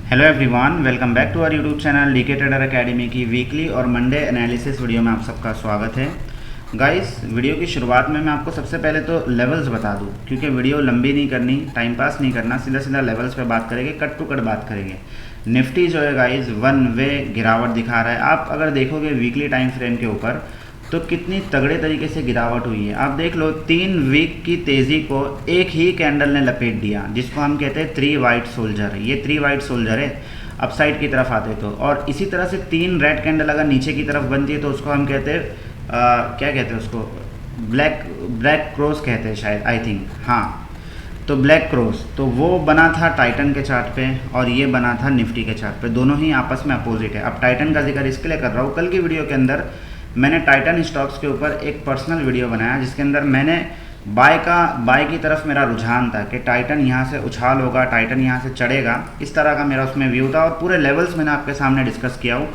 Hello everyone, welcome back to our YouTube channel DK Trader Academy की weekly और Monday analysis video में आप सबका स्वागत है। गाइस, वीडियो की शुरुआत में मैं आपको सबसे पहले तो लेवल्स बता दूं, क्योंकि वीडियो लंबी नहीं करनी, टाइम पास नहीं करना, सीधा सीधा लेवल्स पे बात करेंगे, कट टू कट बात करेंगे। निफ्टी जो है गाइस वन वे गिरावट दिखा रहा है। आप अगर देखोगे वीकली टाइम फ्रेम के ऊपर तो कितनी तगड़े तरीके से गिरावट हुई है। आप देख लो, 3 वीक की तेज़ी को एक ही कैंडल ने लपेट दिया, जिसको हम कहते हैं 3 वाइट सोल्जर। ये 3 वाइट सोल्जर है अपसाइड की तरफ आते तो, और इसी तरह से 3 रेड कैंडल अगर नीचे की तरफ बनती है तो उसको हम कहते हैं क्या कहते हैं उसको, ब्लैक क्रॉस कहते हैं शायद, आई थिंक, हाँ। तो ब्लैक क्रॉस तो वो बना था टाइटन के चार्ट पे और ये बना था निफ्टी के चार्ट पे, दोनों ही आपस में अपोजिट है। अब टाइटन का जिक्र इसके लिए कर रहा हूँ, कल की वीडियो के अंदर मैंने टाइटन स्टॉक्स के ऊपर एक पर्सनल वीडियो बनाया जिसके अंदर मैंने बाय की तरफ मेरा रुझान था कि टाइटन यहाँ से उछाल होगा, टाइटन यहाँ से चढ़ेगा, इस तरह का मेरा उसमें व्यू था और पूरे लेवल्स मैंने आपके सामने डिस्कस किया हो।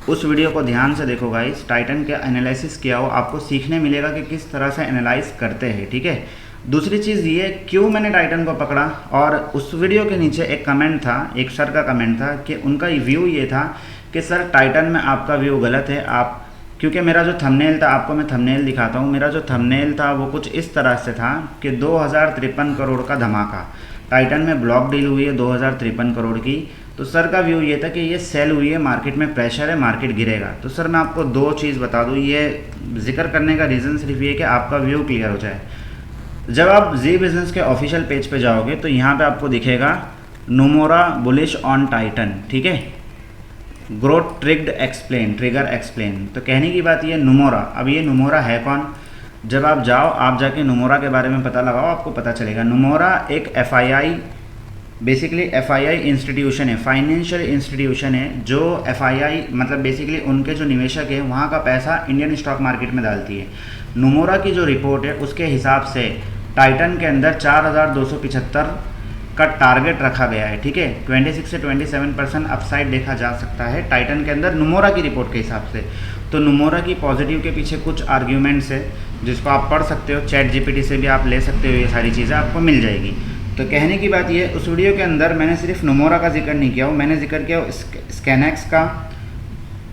उस वीडियो को ध्यान से देखो गाइस, टाइटन के एनालिसिस किया हो, आपको सीखने मिलेगा कि किस तरह से एनालाइज करते हैं, ठीक है। दूसरी चीज़ ये, क्यों मैंने टाइटन को पकड़ा, और उस वीडियो के नीचे एक कमेंट था, एक सर का कमेंट था कि उनका व्यू ये था कि सर टाइटन में आपका व्यू गलत है। आप, क्योंकि मेरा जो थंबनेल था, आपको मैं थंबनेल दिखाता हूँ, मेरा जो थंबनेल था वो कुछ इस तरह से था कि 2053 करोड़ का धमाका, टाइटन में ब्लॉक डील हुई है 2053 करोड़ की। तो सर का व्यू ये था कि ये सेल हुई है, मार्केट में प्रेशर है, मार्केट गिरेगा। तो सर मैं आपको 2 चीज़ बता दूँ, ये जिक्र करने का रीज़न सिर्फ ये कि आपका व्यू क्लियर हो जाए। जब आप जी बिज़नेस के ऑफिशियल पेज पे जाओगे तो यहाँ पे आपको दिखेगा नोमोरा बुलिश ऑन टाइटन, ठीक है, ग्रोथ ट्रिगर एक्सप्लेन। तो कहने की बात ये नोमोरा, अब ये नोमोरा है कौन, जब आप जाओ, आप जाके नोमोरा के बारे में पता लगाओ, आपको पता चलेगा। नोमोरा एक एफआईआई, बेसिकली एफआईआई इंस्टीट्यूशन है, फाइनेंशियल इंस्टीट्यूशन है, जो एफआईआई मतलब बेसिकली उनके जो निवेशक है वहाँ का पैसा इंडियन स्टॉक मार्केट में डालती है। नोमोरा की जो रिपोर्ट है उसके हिसाब से टाइटन के अंदर 4275 का टारगेट रखा गया है, ठीक है। 26 से 27% अपसाइड देखा जा सकता है टाइटन के अंदर, नोमोरा की रिपोर्ट के हिसाब से। तो नोमोरा की पॉजिटिव के पीछे कुछ आर्ग्यूमेंट्स है जिसको आप पढ़ सकते हो, चैट जीपीटी से भी आप ले सकते हो, ये सारी चीज़ें आपको मिल जाएगी। तो कहने की बात ये, उस वीडियो के अंदर मैंने सिर्फ नोमोरा का जिक्र नहीं किया हो, मैंने जिक्र किया स्कैनेक्स का।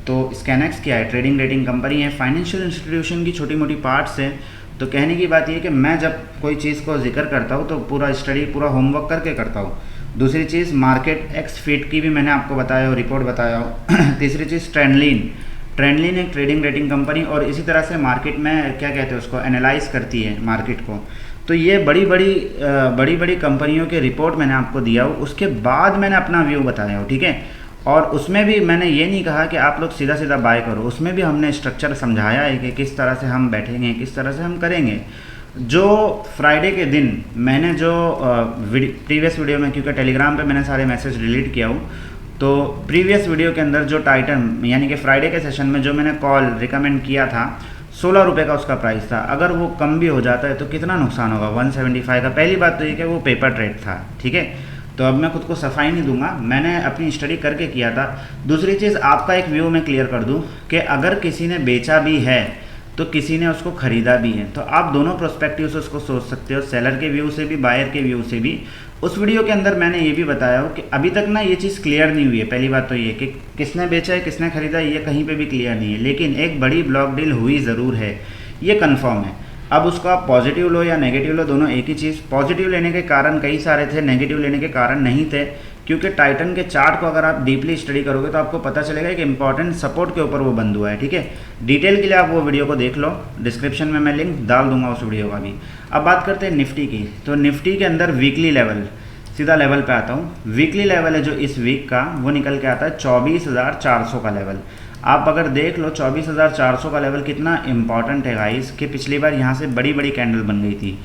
तो स्कैनेक्स क्या है, ट्रेडिंग रेटिंग कंपनी है, फाइनेंशियल इंस्टीट्यूशन की छोटी मोटी पार्ट्स है। तो कहने की बात ये कि मैं जब कोई चीज़ को जिक्र करता हूँ तो पूरा स्टडी, पूरा होमवर्क करके करता हूँ। दूसरी चीज़ मार्केट एक्स फीट की भी मैंने आपको बताया हो, रिपोर्ट बताया हो। तीसरी चीज़ ट्रेंडलिन एक ट्रेडिंग रेटिंग कंपनी और इसी तरह से मार्केट में क्या कहते हैं उसको, एनालाइज करती है मार्केट को। तो ये बड़ी बड़ी कंपनियों के रिपोर्ट मैंने आपको दिया हो, उसके बाद मैंने अपना व्यू बताया हो, ठीक है। और उसमें भी मैंने ये नहीं कहा कि आप लोग सीधा सीधा बाय करो, उसमें भी हमने स्ट्रक्चर समझाया है कि किस तरह से हम बैठेंगे, किस तरह से हम करेंगे। जो फ्राइडे के दिन मैंने जो प्रीवियस वीडियो में, क्योंकि टेलीग्राम पे मैंने सारे मैसेज डिलीट किया हूँ, तो प्रीवियस वीडियो के अंदर जो टाइटन यानी कि फ्राइडे के सेशन में जो मैंने कॉल रिकमेंड किया था, 16 रुपये का उसका प्राइस था। अगर वो कम भी हो जाता है तो कितना नुकसान होगा, 175 का। पहली बात तो ये कि वो पेपर ट्रेड था, ठीक है। तो अब मैं खुद को सफाई नहीं दूंगा, मैंने अपनी स्टडी करके किया था। दूसरी चीज़, आपका एक व्यू मैं क्लियर कर दूं कि अगर किसी ने बेचा भी है तो किसी ने उसको ख़रीदा भी है, तो आप दोनों प्रोस्पेक्टिव से उसको सोच सकते हो, सेलर के व्यू से भी, बायर के व्यू से भी। उस वीडियो के अंदर मैंने ये भी बताया हो कि अभी तक ना ये चीज़ क्लियर नहीं हुई है। पहली बात तो ये कि किसने बेचा है, किसने ख़रीदा, ये कहीं पर भी क्लियर नहीं है, लेकिन एक बड़ी ब्लॉक डील हुई ज़रूर है, ये कन्फर्म है। अब उसको आप पॉजिटिव लो या नेगेटिव लो, दोनों एक ही चीज़। पॉजिटिव लेने के कारण कई सारे थे, नेगेटिव लेने के कारण नहीं थे, क्योंकि टाइटन के चार्ट को अगर आप डीपली स्टडी करोगे तो आपको पता चलेगा कि इंपॉर्टेंट सपोर्ट के ऊपर वो बंद हुआ है, ठीक है। डिटेल के लिए आप वो वीडियो को देख लो, डिस्क्रिप्शन में मैं लिंक डाल दूंगा उस वीडियो का भी। अब बात करते हैं निफ्टी की। तो निफ्टी के अंदर वीकली लेवल, सीधा लेवल पे आता हूँ। वीकली लेवल है जो इस वीक का, वो निकल के आता है 24,400 का लेवल। आप अगर देख लो 24,400 का लेवल कितना इंपॉर्टेंट है गाइस, कि पिछली बार यहाँ से बड़ी बड़ी कैंडल बन गई थी,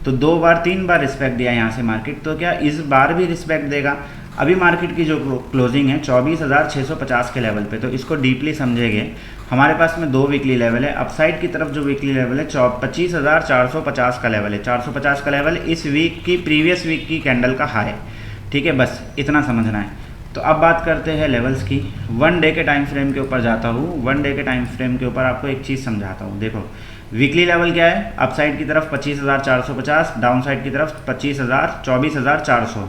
तो 2 बार 3 बार रिस्पेक्ट दिया यहाँ से मार्केट, तो क्या इस बार भी रिस्पेक्ट देगा। अभी मार्केट की जो क्लोजिंग है 24,650 के लेवल पे, तो इसको डीपली समझेंगे। हमारे पास में 2 वीकली लेवल है। अपसाइड की तरफ जो वीकली लेवल है 25,450 का लेवल है। 450 का लेवल इस वीक की, प्रीवियस वीक की कैंडल का हाई, ठीक है, बस इतना समझना है। तो अब बात करते हैं लेवल्स की। 1 डे के टाइम फ्रेम के ऊपर जाता हूँ। 1 डे के टाइम फ्रेम के ऊपर आपको एक चीज़ समझाता हूँ। देखो वीकली लेवल क्या है, अपसाइड की तरफ 25,450, डाउन साइड की तरफ 24,400।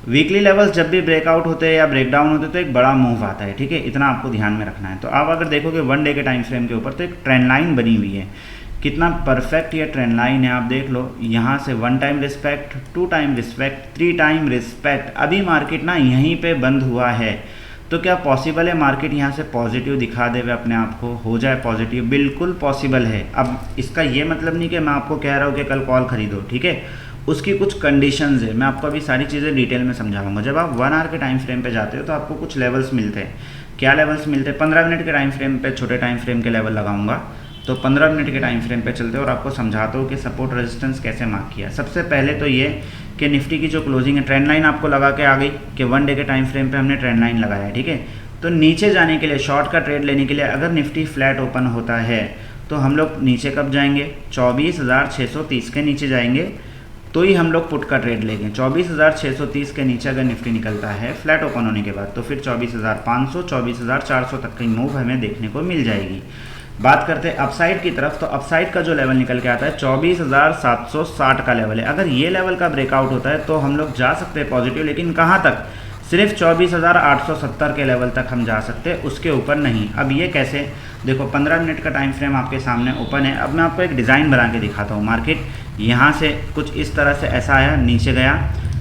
वीकली लेवल्स जब भी ब्रेकआउट होते हैं या ब्रेकडाउन होते हैं तो एक बड़ा मूव आता है, ठीक है, इतना आपको ध्यान में रखना है। तो आप अगर देखोगे 1 डे के टाइम फ्रेम के ऊपर तो एक ट्रेंड लाइन बनी हुई है, कितना परफेक्ट ये ट्रेंड लाइन है, आप देख लो यहाँ से 1 time respect, 2 time respect, 3 time respect. अभी मार्केट ना यहीं पे बंद हुआ है, तो क्या पॉसिबल है मार्केट यहाँ से पॉजिटिव दिखा दे अपने आप को, हो जाए पॉजिटिव? बिल्कुल पॉसिबल है। अब इसका ये मतलब नहीं कि मैं आपको कह रहा हूँ कि कल कॉल खरीदो, ठीक है, उसकी कुछ कंडीशंस है, मैं आपको अभी सारी चीज़ें डिटेल में समझाऊंगा। जब आप 1 आवर के टाइम फ्रेम पे जाते हो तो आपको कुछ लेवल्स मिलते हैं। क्या लेवल्स मिलते हैं? 15 मिनट के टाइम फ्रेम पे छोटे टाइम फ्रेम के लेवल लगाऊंगा, तो 15 मिनट के टाइम फ्रेम पे चलते हैं और आपको समझाता हूँ कि सपोर्ट रेजिस्टेंस कैसे मार्क किया। सबसे पहले तो ये कि निफ्टी की जो क्लोजिंग है, ट्रेंड लाइन आपको लगा के आ गई कि 1 डे के टाइम फ्रेम पे हमने ट्रेंड लाइन लगाया है, ठीक है। तो नीचे जाने के लिए, शॉर्ट का ट्रेड लेने के लिए अगर निफ्टी फ्लैट ओपन होता है तो हम लोग नीचे कब जाएंगे? 24,630 के नीचे जाएंगे, तो ही हम लोग पुट का ट्रेड लेंगे। 24,630 के नीचे अगर निफ्टी निकलता है फ्लैट ओपन होने के बाद, तो फिर 24,500, 24,400 तक की मूव हमें देखने को मिल जाएगी। बात करते हैं अपसाइड की तरफ, तो अपसाइड का जो लेवल निकल के आता है 24,760 का लेवल है। अगर ये लेवल का ब्रेकआउट होता है तो हम लोग जा सकते हैं पॉजिटिव, लेकिन कहाँ तक? सिर्फ 24,870 के लेवल तक हम जा सकते हैं, उसके ऊपर नहीं। अब ये कैसे? देखो 15 मिनट का टाइम फ्रेम आपके सामने ओपन है। अब मैं आपको एक डिज़ाइन बना के दिखाता हूँ। मार्केट यहाँ से कुछ इस तरह से ऐसा आया, नीचे गया,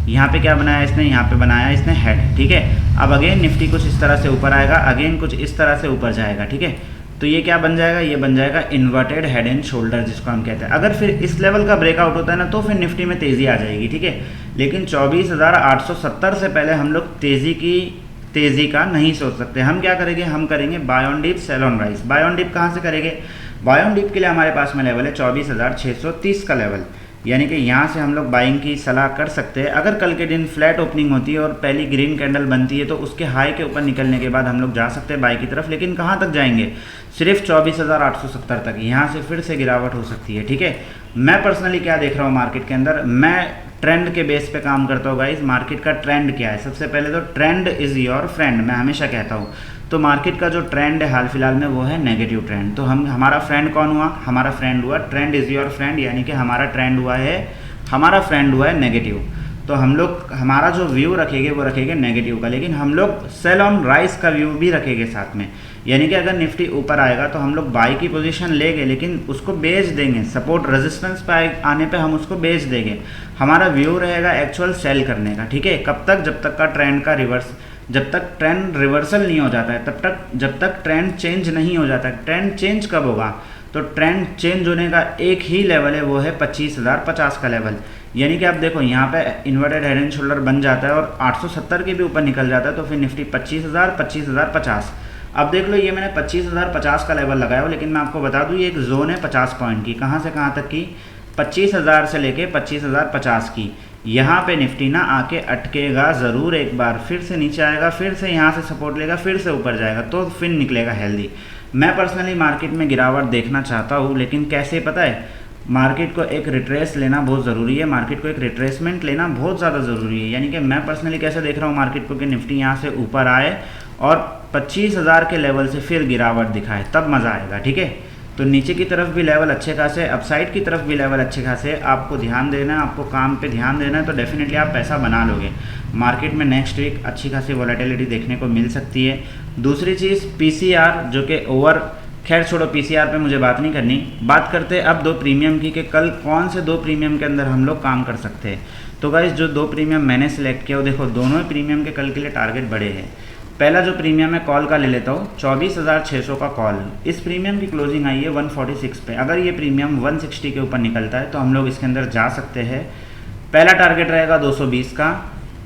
यहाँ पे क्या बनाया इसने? यहाँ पे बनाया इसने हेड, ठीक है। अब अगेन निफ्टी कुछ इस तरह से ऊपर आएगा, अगेन कुछ इस तरह से ऊपर जाएगा, ठीक है। तो ये क्या बन जाएगा? ये बन जाएगा इन्वर्टेड हेड एंड शोल्डर, जिसको हम कहते हैं। अगर फिर इस लेवल का ब्रेकआउट होता है ना, तो फिर निफ्टी में तेज़ी आ जाएगी, ठीक है। लेकिन 24,870 से पहले हम लोग तेज़ी का नहीं सोच सकते। हम क्या करेंगे? हम करेंगे buy on dip, sell on rise. Buy on dip कहाँ से करेंगे? बाय ऑन डिप के लिए हमारे पास में लेवल है 24,630 का लेवल, यानी कि यहाँ से हम लोग बाइंग की सलाह कर सकते हैं। अगर कल के दिन फ्लैट ओपनिंग होती है और पहली ग्रीन कैंडल बनती है तो उसके हाई के ऊपर निकलने के बाद हम लोग जा सकते हैं बाई की तरफ, लेकिन कहाँ तक जाएंगे? सिर्फ 24,870 तक। यहाँ से फिर से गिरावट हो सकती है, ठीक है। मैं पर्सनली क्या देख रहा हूँ मार्केट के अंदर, मैं ट्रेंड के बेस पे काम करता हूँ गाइज। मार्केट का ट्रेंड क्या है? सबसे पहले तो ट्रेंड इज़ योर फ्रेंड, मैं हमेशा कहता हूँ। तो मार्केट का जो ट्रेंड है हाल फिलहाल में वो है नेगेटिव ट्रेंड। तो हमारा फ्रेंड कौन हुआ? हमारा फ्रेंड हुआ ट्रेंड इज़ योर फ्रेंड, यानी कि हमारा ट्रेंड हुआ है, हमारा फ्रेंड हुआ है नेगेटिव। तो हम लोग हमारा जो व्यू रखेंगे वो रखेंगे नेगेटिव का, लेकिन हम लोग सेल ऑन राइज का व्यू भी रखेंगे साथ में। यानी कि अगर निफ्टी ऊपर आएगा तो हम लोग बाई की पोजीशन लेंगे, लेकिन उसको बेच देंगे। सपोर्ट रेजिस्टेंस पे आने पे हम उसको बेच देंगे। हमारा व्यू रहेगा एक्चुअल सेल करने का, ठीक है। कब तक? जब तक का ट्रेंड का जब तक ट्रेंड रिवर्सल नहीं हो जाता है, तब तक, जब तक ट्रेंड चेंज नहीं हो जाता है। ट्रेंड चेंज कब होगा? तो ट्रेंड चेंज होने का एक ही लेवल है, वो है 25,050 का लेवल। यानी कि आप देखो यहाँ पे इन्वर्टेड हेड एंड शोल्डर बन जाता है और 870 के भी ऊपर निकल जाता है, तो फिर निफ्टी 25,000, 25,050। अब देख लो ये मैंने 25,050 का लेवल लगाया हो, लेकिन मैं आपको बता दूँ ये एक जोन है 50 पॉइंट की। कहाँ से कहाँ तक की? 25,000 से लेके 25,050 की। यहाँ पे निफ्टी ना आके अटकेगा ज़रूर, एक बार फिर से नीचे आएगा, फिर से यहाँ से सपोर्ट लेगा, फिर से ऊपर जाएगा, तो फिर निकलेगा हेल्दी। मैं पर्सनली मार्केट में गिरावट देखना चाहता हूँ, लेकिन कैसे पता है? मार्केट को एक रिट्रेस लेना बहुत ज़रूरी है, मार्केट को एक रिट्रेसमेंट लेना बहुत ज़्यादा ज़रूरी है। यानी कि मैं पर्सनली कैसे देख रहा हूँ मार्केट को कि निफ्टी यहाँ से ऊपर आए और 25,000 के लेवल से फिर गिरावट दिखाए, तब मज़ा आएगा, ठीक है। तो नीचे की तरफ भी लेवल अच्छे खासे, अपसाइड की तरफ भी लेवल अच्छे खासे। आपको ध्यान देना है, आपको काम पे ध्यान देना है, तो डेफिनेटली आप पैसा बना लोगे। मार्केट में नेक्स्ट वीक अच्छी खासी वॉलेटिलिटी देखने को मिल सकती है। दूसरी चीज़ पीसीआर, जो कि ओवर, खैर छोड़ो पीसीआर पे मुझे बात नहीं करनी। बात करते हैं अब 2 प्रीमियम की, कि कल कौन से 2 प्रीमियम के अंदर हम लोग काम कर सकते हैं। तो गाइस जो 2 प्रीमियम मैंने सेलेक्ट किया वो देखो, दोनों ही प्रीमियम के कल के लिए टारगेट बड़े हैं। पहला जो प्रीमियम है कॉल का ले लेता हूँ, 24,600 का कॉल। इस प्रीमियम की क्लोजिंग आई है 146 पे। अगर ये प्रीमियम 160 के ऊपर निकलता है तो हम लोग इसके अंदर जा सकते हैं। पहला टारगेट रहेगा 220 का।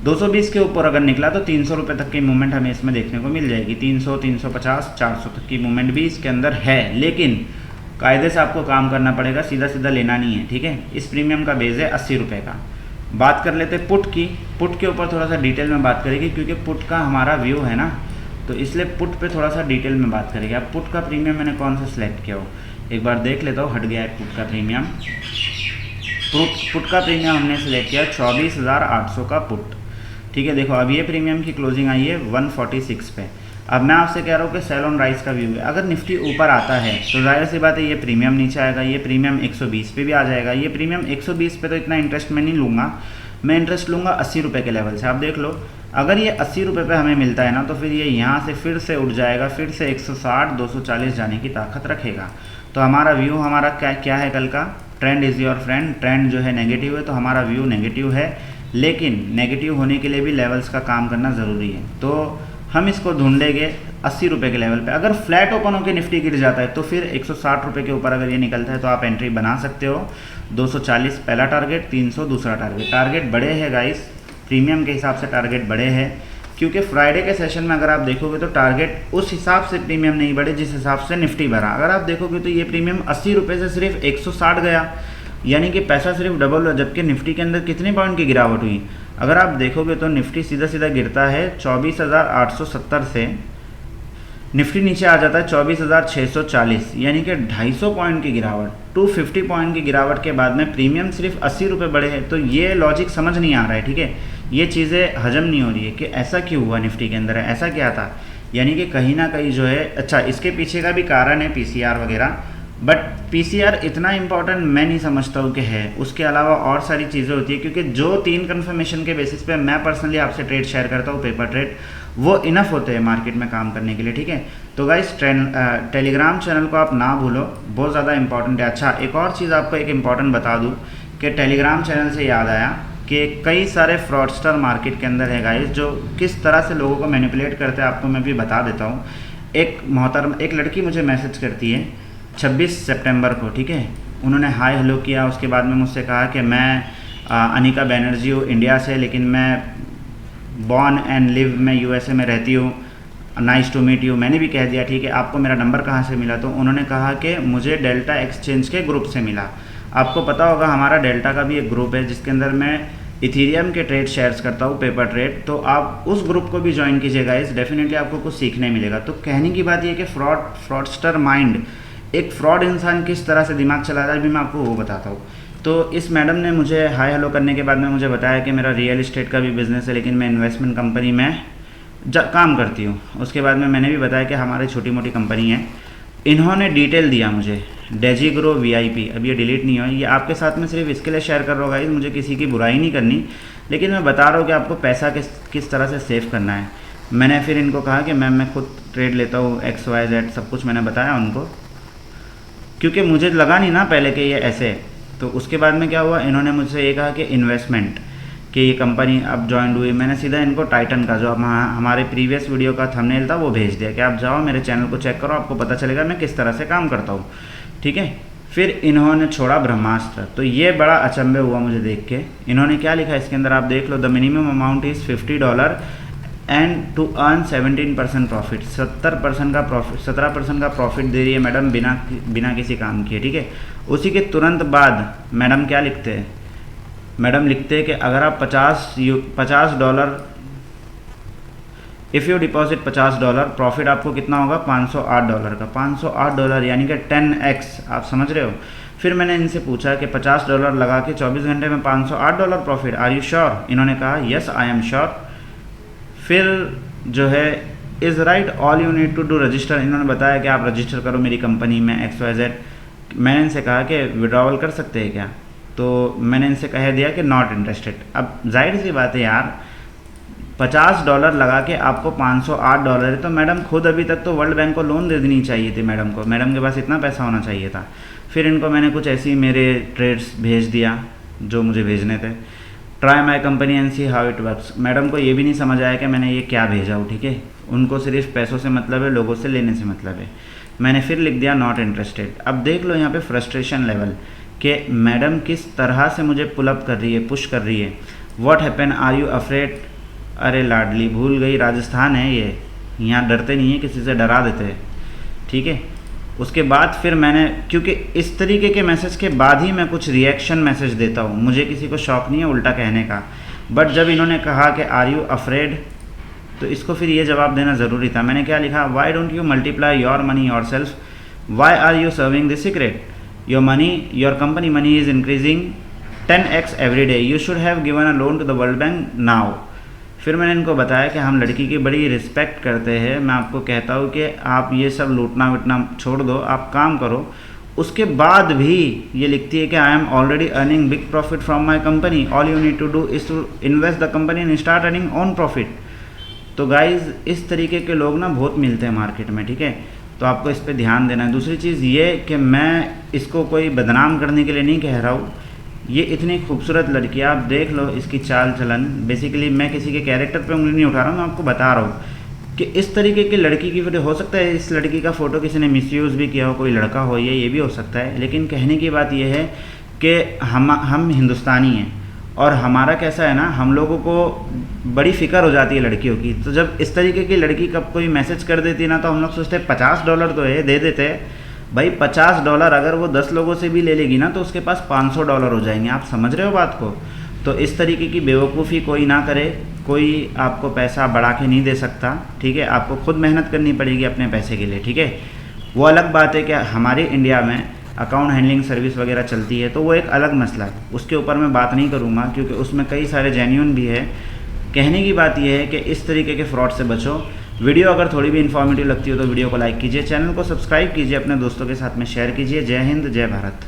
220 के ऊपर अगर निकला तो 300 रुपये तक की मूवमेंट हमें इसमें देखने को मिल जाएगी। 300, 350, 400 तक की मूवमेंट भी इसके अंदर है, लेकिन कायदे से आपको काम करना पड़ेगा, सीधा सीधा लेना नहीं है, ठीक है। इस प्रीमियम का बेस है 80 रुपये का। बात कर लेते पुट की। पुट के ऊपर थोड़ा सा डिटेल में बात करेंगे, क्योंकि पुट का हमारा व्यू है ना, तो इसलिए पुट पे थोड़ा सा डिटेल में बात करेंगे। अब पुट का प्रीमियम मैंने कौन सा सिलेक्ट किया हो, एक बार देख लेता हूँ। हट गया है पुट का प्रीमियम। पुट का प्रीमियम हमने सिलेक्ट किया 24,800 का पुट, ठीक है। देखो अब ये प्रीमियम की क्लोजिंग आई है 146 पे। अब मैं आपसे कह रहा हूँ कि सेल ऑन राइज का व्यू है। अगर निफ्टी ऊपर आता है तो जाहिर सी बात है ये प्रीमियम नीचे आएगा, ये प्रीमियम 120 पे भी आ जाएगा। ये प्रीमियम 120 पे तो इतना इंटरेस्ट मैं नहीं लूँगा, मैं इंटरेस्ट लूँगा 80 रुपये के लेवल से। आप देख लो, अगर ये 80 रुपये पे हमें मिलता है ना, तो फिर ये यहाँ से फिर से उठ जाएगा, फिर से 160 240 जाने की ताकत रखेगा। तो हमारा व्यू हमारा क्या है कल का, trend is your friend. Trend जो है नेगेटिव है, तो हमारा व्यू नेगेटिव है, लेकिन नेगेटिव होने के लिए भी लेवल्स का काम करना ज़रूरी है। तो हम इसको ढूंढेंगे 80 रुपये के लेवल पे। अगर फ्लैट ओपन होकर निफ्टी गिर जाता है तो फिर 160 रुपये के ऊपर अगर ये निकलता है तो आप एंट्री बना सकते हो। 240 पहला टारगेट, 300 दूसरा टारगेट। टारगेट बड़े हैं गाइस, प्रीमियम के हिसाब से टारगेट बड़े हैं, क्योंकि फ्राइडे के सेशन में अगर आप देखोगे तो टारगेट उस हिसाब से प्रीमियम नहीं बढ़े जिस हिसाब से निफ्टी भरा। अगर आप देखोगे तो ये प्रीमियम 80 रुपये से सिर्फ 160 गया, यानी कि पैसा सिर्फ डबल हुआ, जबकि निफ्टी के अंदर कितने पॉइंट की गिरावट हुई। अगर आप देखोगे तो निफ्टी सीधा सीधा गिरता है 24,870 से, निफ्टी नीचे आ जाता है 24,640, यानी कि 250 पॉइंट की गिरावट, 250 पॉइंट की गिरावट के बाद में प्रीमियम सिर्फ 80 रुपये बढ़े हैं। तो ये लॉजिक समझ नहीं आ रहा है, ठीक है, ये चीज़ें हजम नहीं हो रही है कि ऐसा क्यों हुआ निफ्टी के अंदर, है ऐसा क्या था। यानी कि कहीं ना कहीं जो है, अच्छा इसके पीछे का भी कारण है पीसीआर वगैरह, बट पीसीआर इतना इंपॉर्टेंट मैं नहीं समझता हूँ कि है। उसके अलावा और सारी चीज़ें होती है, क्योंकि जो 3 कन्फर्मेशन के बेसिस पे मैं पर्सनली आपसे ट्रेड शेयर करता हूँ, पेपर ट्रेड, वो इनफ होते हैं मार्केट में काम करने के लिए, ठीक है। तो गाइस टेलीग्राम चैनल को आप ना भूलो, बहुत ज़्यादा इंपॉर्टेंट है। अच्छा, एक और चीज़ आपको एक इम्पॉर्टेंट बता दूँ कि टेलीग्राम चैनल से याद आया कि कई सारे फ्रॉडस्टर मार्केट के अंदर है गाइस, जो किस तरह से लोगों को मैनिपुलेट करते हैं, आपको मैं भी बता देता हूँ। एक लड़की मुझे मैसेज करती है 26 सितंबर को, ठीक है, उन्होंने हाय हेलो किया, उसके बाद में मुझसे कहा कि मैं अनिका बनर्जी हूँ इंडिया से, लेकिन मैं बॉर्न एंड लिव में यूएसए में रहती हूँ, नाइस टू मीट यू। मैंने भी कह दिया ठीक है, आपको मेरा नंबर कहाँ से मिला, तो उन्होंने कहा कि मुझे डेल्टा एक्सचेंज के ग्रुप से मिला। आपको पता होगा हमारा डेल्टा का भी एक ग्रुप है जिसके अंदर मैं इथीरियम के ट्रेड शेयर्स करता हूँ, पेपर ट्रेड, तो आप उस ग्रुप को भी ज्वाइन कीजिएगा, इस डेफिनेटली आपको कुछ सीखने मिलेगा। तो कहने की बात ये कि फ्रॉडस्टर माइंड, एक फ्रॉड इंसान किस तरह से दिमाग चलाता है, भी मैं आपको वो बताता हूँ। तो इस मैडम ने मुझे हाय हेलो करने के बाद में मुझे बताया कि मेरा रियल इस्टेट का भी बिज़नेस है, लेकिन मैं इन्वेस्टमेंट कंपनी में काम करती हूँ। उसके बाद में मैंने भी बताया कि हमारी छोटी मोटी कंपनी है। इन्होंने डिटेल दिया मुझे, डेजी ग्रो VIP, अब ये डिलीट नहीं हुआ, ये आपके साथ में सिर्फ इसके लिए शेयर कर रहा होगा, मुझे किसी की बुराई नहीं करनी, लेकिन मैं बता रहा हूँ कि आपको पैसा किस तरह से सेव करना है। मैंने फिर इनको कहा कि मैम मैं खुद ट्रेड लेता हूँ, XYZ सब कुछ मैंने बताया उनको, क्योंकि मुझे लगा नहीं ना पहले कि ये ऐसे। तो उसके बाद में क्या हुआ, इन्होंने मुझसे ये कहा कि इन्वेस्टमेंट कि ये कंपनी अब ज्वाइन हुई। मैंने सीधा इनको टाइटन का जो हमारे प्रीवियस वीडियो का थंबनेल था वो भेज दिया कि आप जाओ मेरे चैनल को चेक करो, आपको पता चलेगा मैं किस तरह से काम करता हूँ, ठीक है। फिर इन्होंने छोड़ा ब्रह्मास्त्र, तो ये बड़ा अचंभे हुआ मुझे देख के। इन्होंने क्या लिखा इसके अंदर आप देख लो, the minimum amount is $50 and to earn 17% profit. 17% का प्रॉफिट दे रही है मैडम बिना किसी काम किए, ठीक है। उसी के तुरंत बाद मैडम क्या लिखते हैं, मैडम लिखते हैं कि अगर आप $50 इफ़ यू डिपॉजिट $50, प्रॉफिट आपको कितना होगा $508 का। $508 यानी कि 10x, आप समझ रहे हो। फिर मैंने इनसे पूछा कि $50 लगा के 24 घंटे में $508 प्रॉफिट, आर यू श्योर। इन्होंने कहा यस आई एम श्योर। फिर जो है is right all you need to do register, इन्होंने बताया कि आप रजिस्टर करो मेरी कंपनी में XYZ। मैंने इनसे कहा कि विड्रॉवल कर सकते हैं क्या, तो मैंने इनसे कह दिया कि नॉट इंटरेस्टेड। अब जाहिर सी बात है यार, $50 लगा के आपको $508 है, तो मैडम खुद अभी तक तो वर्ल्ड बैंक को लोन दे देनी चाहिए थी मैडम को, मैडम के पास इतना पैसा होना चाहिए था। फिर इनको मैंने कुछ ऐसी मेरे ट्रेड्स भेज दिया जो मुझे भेजने थे, try my company and see how it works. Madam को ये भी नहीं समझ आया कि मैंने ये क्या भेजा हूँ, ठीक है। उनको सिर्फ पैसों से मतलब है, लोगों से लेने से मतलब है। मैंने फिर लिख दिया नॉट इंटरेस्टेड। अब देख लो यहाँ पे फ्रस्ट्रेशन लेवल कि मैडम किस तरह से मुझे पुल अप कर रही है, पुश कर रही है। What happen, are you afraid, अरे लाडली भूल गई, राजस्थान है ये, यहाँ डरते नहीं है, किसी से डरा देते हैं, ठीक है। उसके बाद फिर मैंने, क्योंकि इस तरीके के मैसेज के बाद ही मैं कुछ रिएक्शन मैसेज देता हूँ, मुझे किसी को शौक़ नहीं है उल्टा कहने का, बट जब इन्होंने कहा कि आर यू अफ्रेड, तो इसको फिर ये जवाब देना ज़रूरी था। मैंने क्या लिखा, why don't you multiply your money your self, why are you serving this secret, your money, your company money is increasing 10x every day, you should have given a loan to the World Bank now. फिर मैंने इनको बताया कि हम लड़की की बड़ी respect करते हैं, मैं आपको कहता हूँ कि आप ये सब लूटना विटना छोड़ दो, आप काम करो, उसके बाद भी ये लिखती है कि I am already earning big profit from my company, all you need to do is to invest the company and start earning on profit. तो गाइज इस तरीके के लोग ना बहुत मिलते हैं मार्केट में, ठीक है, तो आपको इस पर ध्यान देना है। दूसरी चीज़ ये कि मैं इसको कोई बदनाम करने के लिए नहीं कह रहा हूँ, ये इतनी खूबसूरत लड़की, आप देख लो इसकी चाल चलन। बेसिकली मैं किसी के कैरेक्टर पे उंगली नहीं उठा रहा हूँ, मैं आपको बता रहा हूँ कि इस तरीके की लड़की की फ़ोटो, हो सकता है इस लड़की का फ़ोटो किसी ने मिसयूज़ भी किया हो, कोई लड़का हो, ये भी हो सकता है। लेकिन कहने की बात यह है कि हम हिंदुस्तानी हैं और हमारा कैसा है ना, हम लोगों को बड़ी फ़िक्र हो जाती है लड़कियों की। तो जब इस तरीके की लड़की कब कोई मैसेज कर देती है ना, तो हम लोग सोचते हैं $50 तो है, दे देते हैं भाई। $50 अगर वो 10 लोगों से भी ले लेगी ना, तो उसके पास $500 हो जाएंगे। आप समझ रहे हो बात को? तो इस तरीके की बेवकूफ़ी कोई ना करे, कोई आपको पैसा बढ़ा के नहीं दे सकता, ठीक है, आपको खुद मेहनत करनी पड़ेगी अपने पैसे के लिए, ठीक है। वो अलग बात है कि हमारे इंडिया में अकाउंट हैंडलिंग सर्विस वगैरह चलती है, तो वो एक अलग मसला है, उसके ऊपर मैं बात नहीं करूँगा क्योंकि उसमें कई सारे जेन्युइन भी है। कहने की बात यह है कि इस तरीके के फ्रॉड से बचो। वीडियो अगर थोड़ी भी इन्फॉर्मेटिव लगती हो तो वीडियो को लाइक कीजिए, चैनल को सब्सक्राइब कीजिए, अपने दोस्तों के साथ में शेयर कीजिए। जय हिंद, जय भारत।